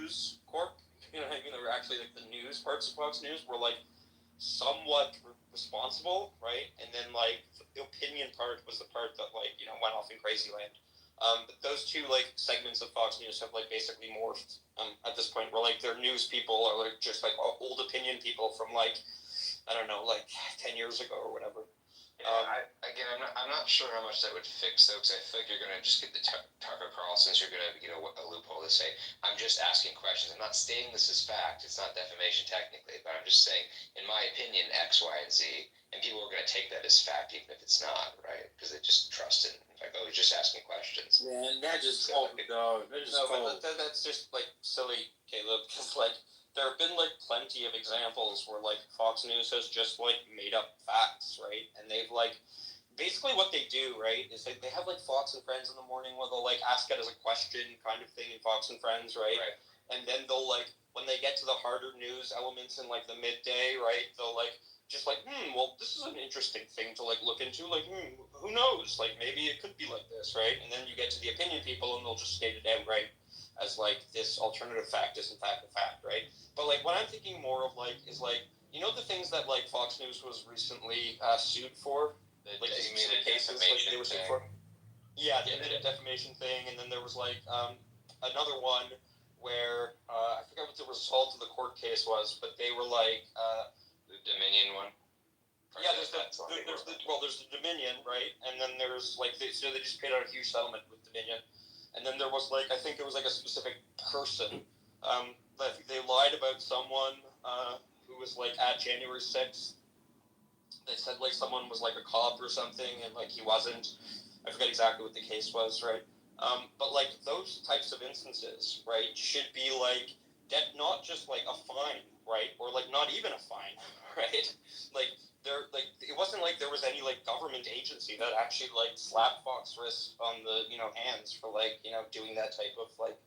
News Corp, you know what I mean? They were actually like the news parts of Fox News were like somewhat responsible, right? And then like the opinion part was the part that like went off in crazy land. But those two like segments of Fox News have like basically morphed at this point, where like their news people are like just like old opinion people from like I don't know, like 10 years ago or whatever. I'm not sure how much that would fix though, because I feel like you're gonna just get the Tucker Carlson's. You're gonna a loophole to say I'm just asking questions. I'm not stating this as fact. It's not defamation technically, but I'm just saying, in my opinion, X, Y, and Z, and people are gonna take that as fact even if it's not, right? Because they just trust it. Like, oh, he's just asking questions. Man, that just that's just like silly, Caleb. Because like there have been like plenty of examples where like Fox News has just like made up facts, right? And they've like basically what they do, right, is like they have like Fox and Friends in the morning where they'll like ask it as a question kind of thing in Fox and Friends, right? And then they'll like when they get to the harder news elements in like the midday, right, they'll like just like, well, this is an interesting thing to like look into. Like, who knows? Like, maybe it could be like this, right? And then you get to the opinion people, and they'll just state it outright as like this alternative fact is in fact a fact, right? But like what I'm thinking more of like is like the things that like Fox News was recently sued for, like you mean the cases like they were sued for. Yeah, the admitted defamation thing, and then there was like another one where I forget what the result of the court case was, but they were like. The Dominion one? Yeah, there's the Dominion, right? And then there's like they just paid out a huge settlement with Dominion, and then there was like I think it was like a specific person that they lied about someone who was like at January 6th. They said like someone was like a cop or something, and like he wasn't. I forget exactly what the case was, right? But like those types of instances, right, should be like not just like a fine, right, or like not even a fine, right? Like it wasn't like there was any like government agency that actually like slapped Fox wrist on the hands for like doing that type of like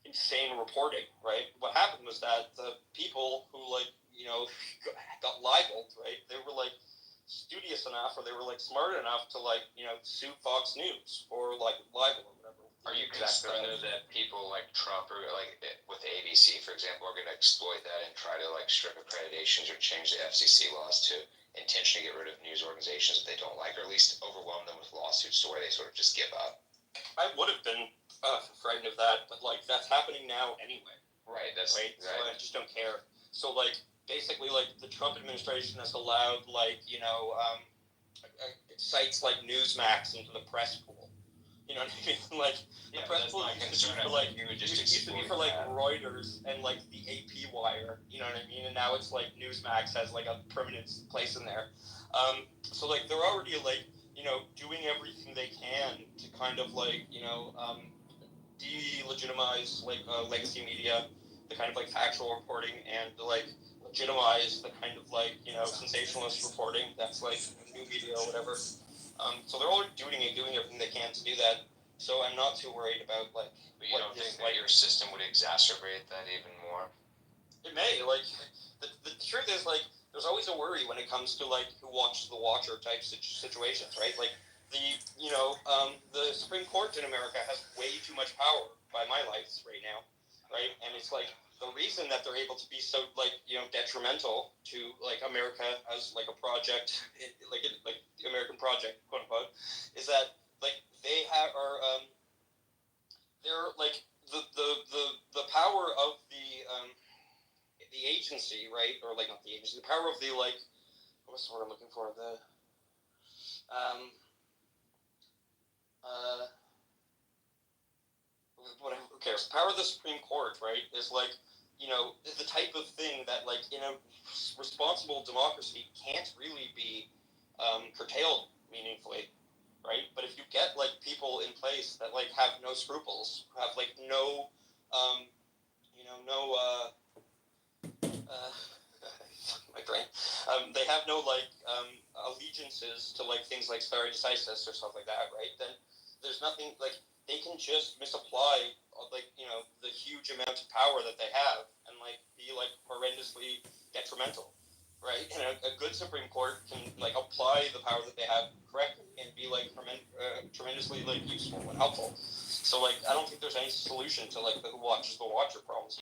insane reporting, right? What happened was that the people who like got libeled, right? They were like studious enough, or they were like smart enough to like sue Fox News for like libel or whatever. Are you concerned though that people like Trump or like with ABC, for example, are going to exploit that and try to like strip accreditations or change the FCC laws to intentionally get rid of news organizations that they don't like, or at least overwhelm them with lawsuits to where they sort of just give up? I would have been frightened of that, but like that's happening now anyway. Right. Right. So I just don't care. So like basically like the Trump administration has allowed like sites like Newsmax into the press pool. You know what I mean? Like the press pool used to be for like Reuters and like the AP Wire. You know what I mean? And now it's like Newsmax has like a permanent place in there. So like they're already like doing everything they can to kind of like delegitimize like legacy media, the kind of like factual reporting, and like legitimize the kind of like sensationalist reporting that's like new media or whatever. So they're already doing everything they can to do that. So I'm not too worried about like. But you don't think that your system would exacerbate that even more? It may. Like the truth is like there's always a worry when it comes to like who watches the watcher type situations, right? Like the Supreme Court in America has way too much power by my lights right now, right? And it's like the reason that they're able to be so like detrimental to like America as like a project, like the American project, quote unquote, is that like they are they're like the power of the agency, right? Or like not the agency, the power of the like what's the word I'm looking for? Whatever, who cares? The power of the Supreme Court, right, is like, is the type of thing that, like, in a responsible democracy can't really be curtailed meaningfully, right? But if you get, like, people in place that, like, have no scruples, have, like, no, my brain, they have no, like, allegiances to, like, things like stare decisis or stuff like that, right? Then there's nothing, like, they can just misapply, like, the huge amount of power that they have and, like, be, like, horrendously detrimental, right? And a good Supreme Court can, like, apply the power that they have correctly and be, like, tremendously, like, useful and helpful. So, like, I don't think there's any solution to, like, the who watches the watcher problems.